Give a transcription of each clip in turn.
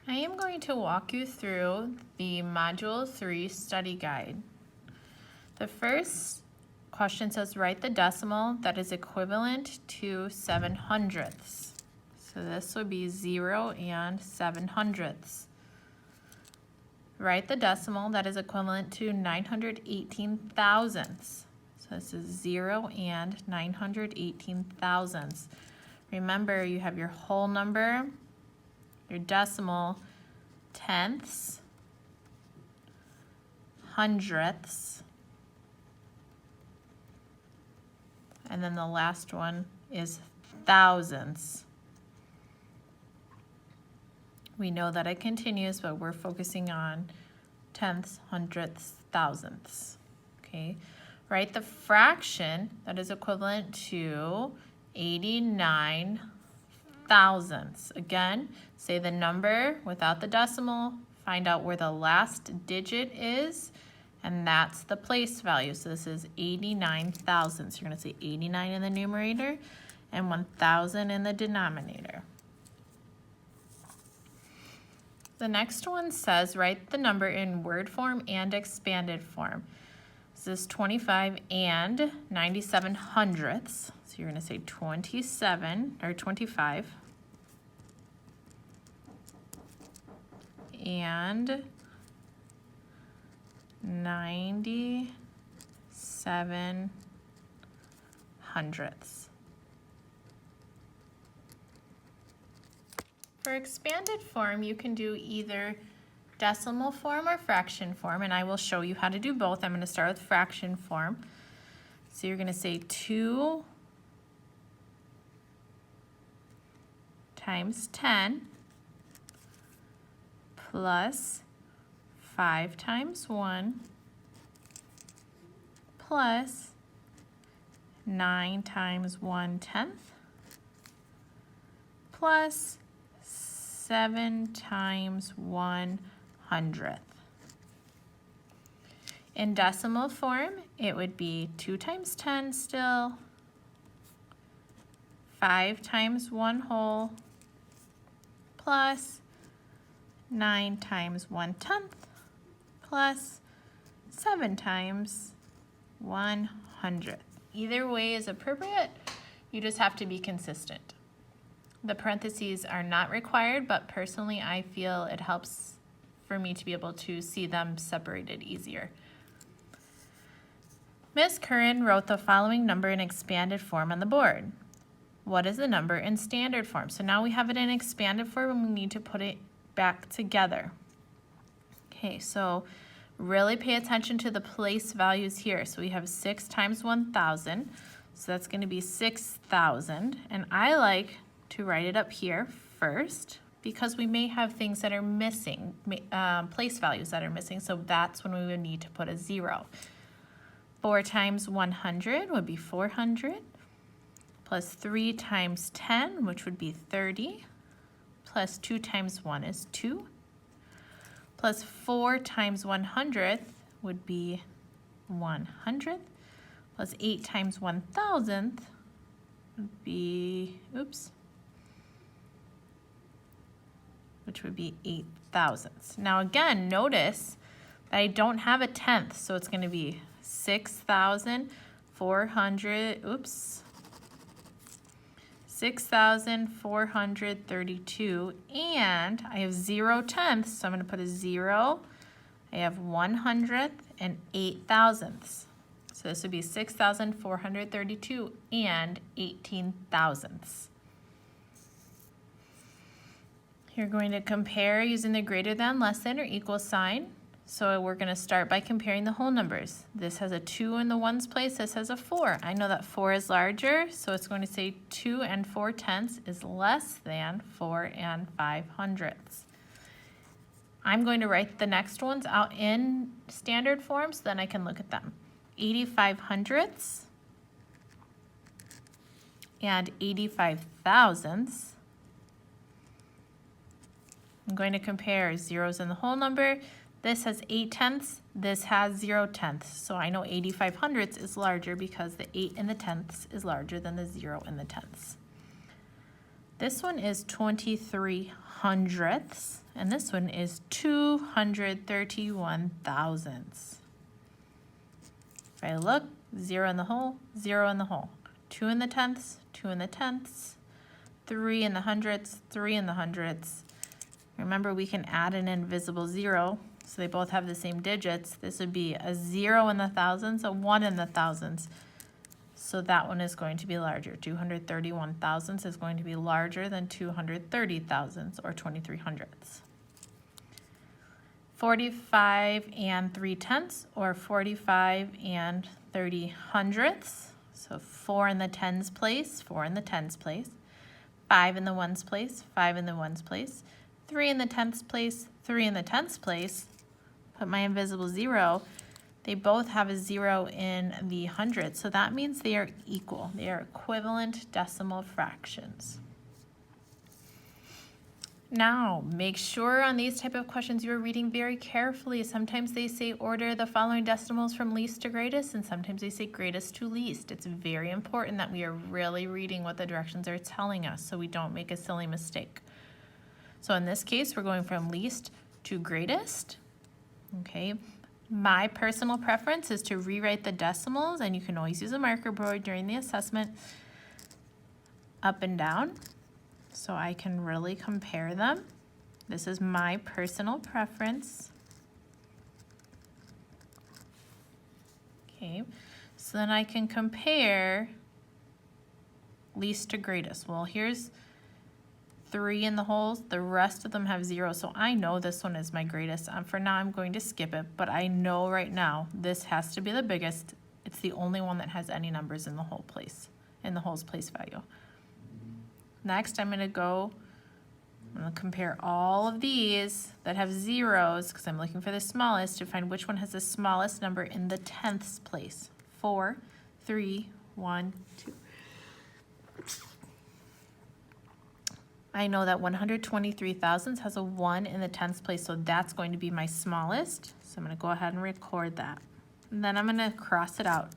I am going to walk you through the Module 3 study guide. The first question says, write the decimal that is equivalent to 7/100ths. So this would be 0 and 7/100ths. Write the decimal that is equivalent to 918 thousandths. So this is 0 and 918 thousandths. Remember, you have your whole number, your decimal, tenths, hundredths, and then the last one is thousandths. We know that it continues, but we're focusing on tenths, hundredths, thousandths. Okay, write the fraction that is equivalent to 89 thousandths. Again, say the number without the decimal, find out where the last digit is, and that's the place value. So this is 89 thousandths. You're going to say 89 in the numerator and 1,000 in the denominator. The next one says, write the number in word form and expanded form. This is 25 and 97 hundredths. So you're going to say 27 or 25 and 97 hundredths. For expanded form, you can do either decimal form or fraction form, and I will show you how to do both. I'm going to start with fraction form. So you're going to say 2 times 10 plus 5 times 1 plus 9 times 1/10 plus 7 times 1/100th. In decimal form, it would be 2 times 10 still, 5 times 1 whole, plus 9 times 1/10, plus 7 times 1/100th. Either way is appropriate. You just have to be consistent. The parentheses are not required, but personally I feel it helps for me to be able to see them separated easier. Ms. Curran wrote the following number in expanded form on the board. What is the number in standard form? So now we have it in expanded form and we need to put it back together. Okay, so really pay attention to the place values here. So we have 6 times 1,000, so that's going to be 6,000, and I like to write it up here first because we may have things that are missing, place values that are missing, so that's when we would need to put a 0. 4 times 100 would be 400, plus 3 times 10, which would be 30, plus 2 times 1 is 2, plus 4 times 100th would be 100th, plus 8 times 1,000th would be, which would be 8 thousandths. Now again, notice that I don't have a tenth, so it's going to be 6,432, and I have 0 tenths, so I'm going to put a 0. I have 100th and 8 thousandths. So this would be 6,432 and 18 thousandths. You're going to compare using the greater than, less than, or equal sign. So we're going to start by comparing the whole numbers. This has a 2 in the ones place, this has a 4. I know that 4 is larger, so it's going to say 2 and 4/10 is less than 4 and 5/100ths. I'm going to write the next ones out in standard form so then I can look at them. 85/100ths and 85 thousandths. I'm going to compare zeros in the whole number. This has 8 tenths, this has 0 tenths. So I know 85 hundredths is larger because the 8 in the tenths is larger than the 0 in the tenths. This one is 23 hundredths, and this one is 231 thousandths. If I look, 0 in the whole, 0 in the whole. 2 in the tenths, 2 in the tenths, 3 in the hundredths, 3 in the hundredths. Remember, we can add an invisible 0, so they both have the same digits. This would be a 0 in the thousands, a 1 in the thousands. So that one is going to be larger. 231 thousandths is going to be larger than 230 thousandths, or 23 hundredths. 45 and 3/10, or 45 and 30 hundredths. So 4 in the tens place, 4 in the tens place. 5 in the ones place, 5 in the ones place. 3 in the tenths place, 3 in the tenths place. Put my invisible 0. They both have a 0 in the hundreds, so that means they are equal. They are equivalent decimal fractions. Now, make sure on these type of questions you are reading very carefully. Sometimes they say order the following decimals from least to greatest, and sometimes they say greatest to least. It's very important that we are really reading what the directions are telling us so we don't make a silly mistake. So in this case, we're going from least to greatest. Okay. My personal preference is to rewrite the decimals, and you can always use a marker board during the assessment, up and down, so I can really compare them. This is my personal preference. Okay, so then I can compare least to greatest. Well, here's 3 in the wholes, the rest of them have 0, so I know this one is my greatest. For now, I'm going to skip it, but I know right now this has to be the biggest. It's the only one that has any numbers in the whole place, in the wholes place value. Next, I'm going to compare all of these that have zeros, because I'm looking for the smallest, to find which one has the smallest number in the tenths place. 4, 3, 1, 2. I know that 123 thousandths has a 1 in the tenths place, so that's going to be my smallest. So I'm going to go ahead and record that. And then I'm going to cross it out.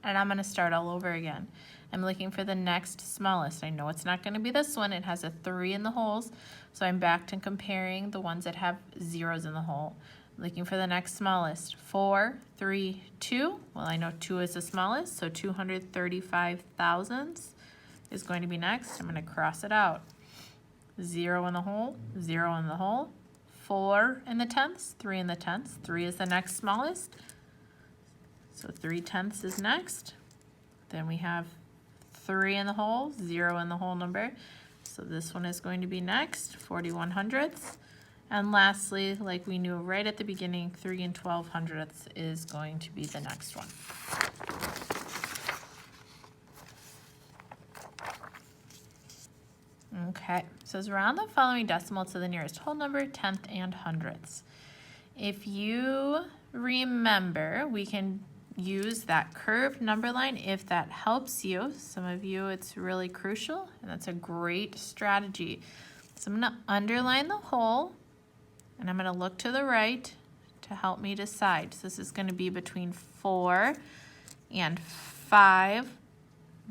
And I'm going to start all over again. I'm looking for the next smallest. I know it's not going to be this one. It has a 3 in the wholes, so I'm back to comparing the ones that have zeros in the whole. Looking for the next smallest. 4, 3, 2. Well, I know 2 is the smallest, so 235 thousandths is going to be next. I'm going to cross it out. 0 in the whole, 0 in the whole, 4 in the tenths, 3 in the tenths. 3 is the next smallest, so 3/10 is next. Then we have 3 in the whole, 0 in the whole number, so this one is going to be next, 41 hundredths. And lastly, like we knew right at the beginning, 3 and 12 hundredths is going to be the next one. Okay, so it's round the following decimal to the nearest whole number, tenth and hundredths. If you remember, we can use that curved number line if that helps you. Some of you, it's really crucial, and that's a great strategy. So I'm going to underline the whole, and I'm going to look to the right to help me decide. So this is going to be between 4 and 5.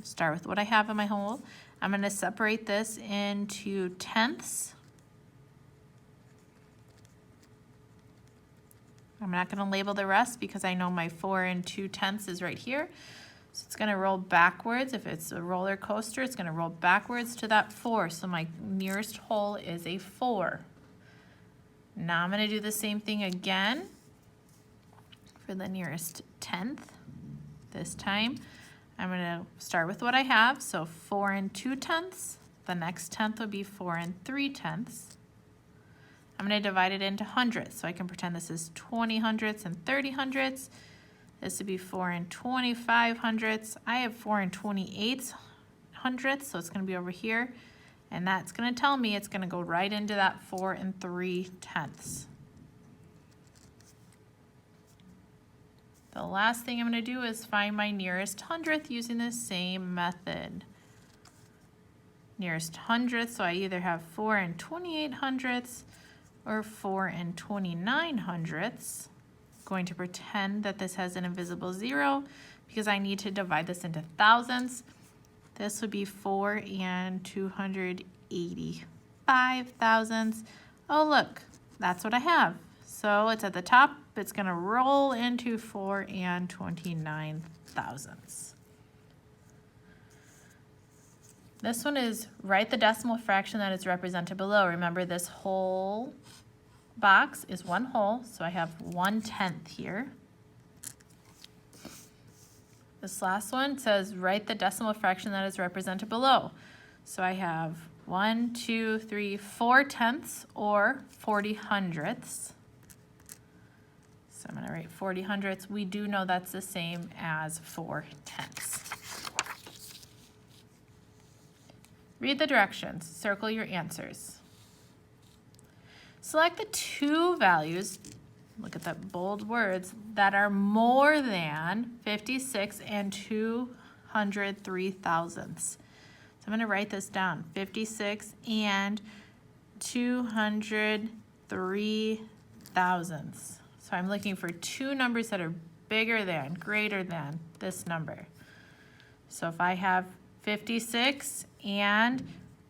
Start with what I have in my whole. I'm going to separate this into tenths. I'm not going to label the rest because I know my 4 and 2/10 is right here. So it's going to roll backwards. If it's a roller coaster, it's going to roll backwards to that 4. So my nearest whole is a 4. Now I'm going to do the same thing again for the nearest tenth. This time I'm going to start with what I have. So 4 and 2/10. The next tenth would be 4 and 3/10. I'm going to divide it into hundredths, so I can pretend this is 20 hundredths and 30 hundredths. This would be 4 and 25 hundredths. I have 4 and 28 hundredths, so it's going to be over here. And that's going to tell me it's going to go right into that 4 and 3/10. The last thing I'm going to do is find my nearest hundredth using the same method. Nearest hundredth, so I either have 4 and 28 hundredths or 4 and 29 hundredths. I'm going to pretend that this has an invisible 0 because I need to divide this into thousandths. This would be 4 and 285 thousandths. Oh, look, that's what I have. So it's at the top, it's gonna roll into 4 and 29 thousandths. This one is write the decimal fraction that is represented below. Remember, this whole box is one whole, so I have 1/10 here. This last one says write the decimal fraction that is represented below. So I have 1, 2, 3, 4/10 or 40/100. So I'm going to write 40/100. We do know that's the same as 4/10. Read the directions. Circle your answers. Select the two values, look at that bold words, that are more than 56 and 203 thousandths. So I'm going to write this down, 56 and 203 thousandths. So I'm looking for two numbers that are bigger than, greater than this number. So if I have 56 and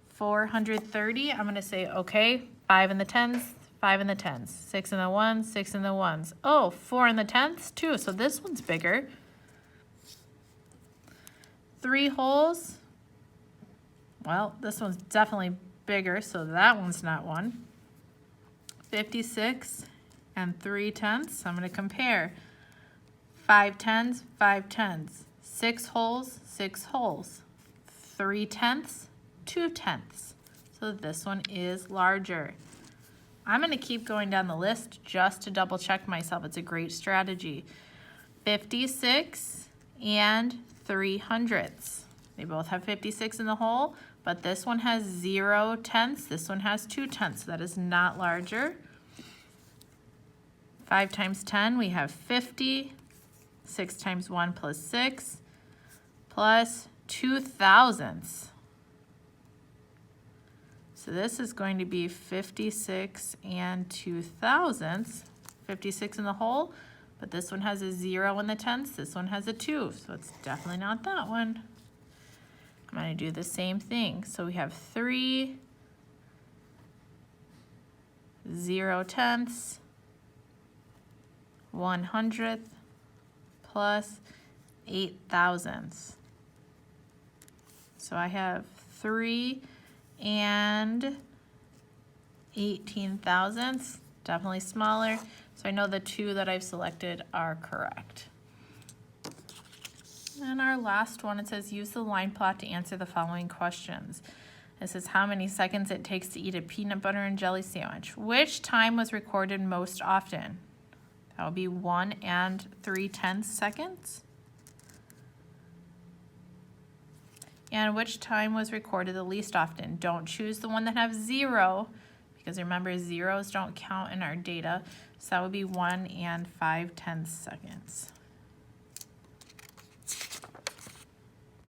430, I'm going to say, okay, 5 in the tens, 5 in the tens, 6 in the ones, 6 in the ones. Oh, 4 in the tenths too, so this one's bigger. 3 wholes, well, this one's definitely bigger, so that one's not one. 56 and 3/10, I'm going to compare. 5 tens, 5 tens, 6 wholes, 6 wholes, 3/10, 2/10. So this one is larger. I'm going to keep going down the list just to double check myself. It's a great strategy. 56 and 3/100. They both have 56 in the whole, but this one has 0/10. This one has 2/10. So that is not larger. 5 times 10, we have 50. 6 times 1 plus 6 plus 2 thousandths. So this is going to be 56 and 2 thousandths. 56 in the whole, but this one has a 0 in the tenths. This one has a 2, so it's definitely not that one. I'm going to do the same thing. So we have 3, 0/10, 1/100 plus 8 thousandths. So I have 3 and 18 thousandths, definitely smaller. So I know the two that I've selected are correct. And our last one, it says use the line plot to answer the following questions. It says how many seconds it takes to eat a peanut butter and jelly sandwich. Which time was recorded most often? That would be 1 and 3/10 seconds. And which time was recorded the least often? Don't choose the one that has 0, because remember, zeros don't count in our data. So that would be 1 and 5/10 seconds.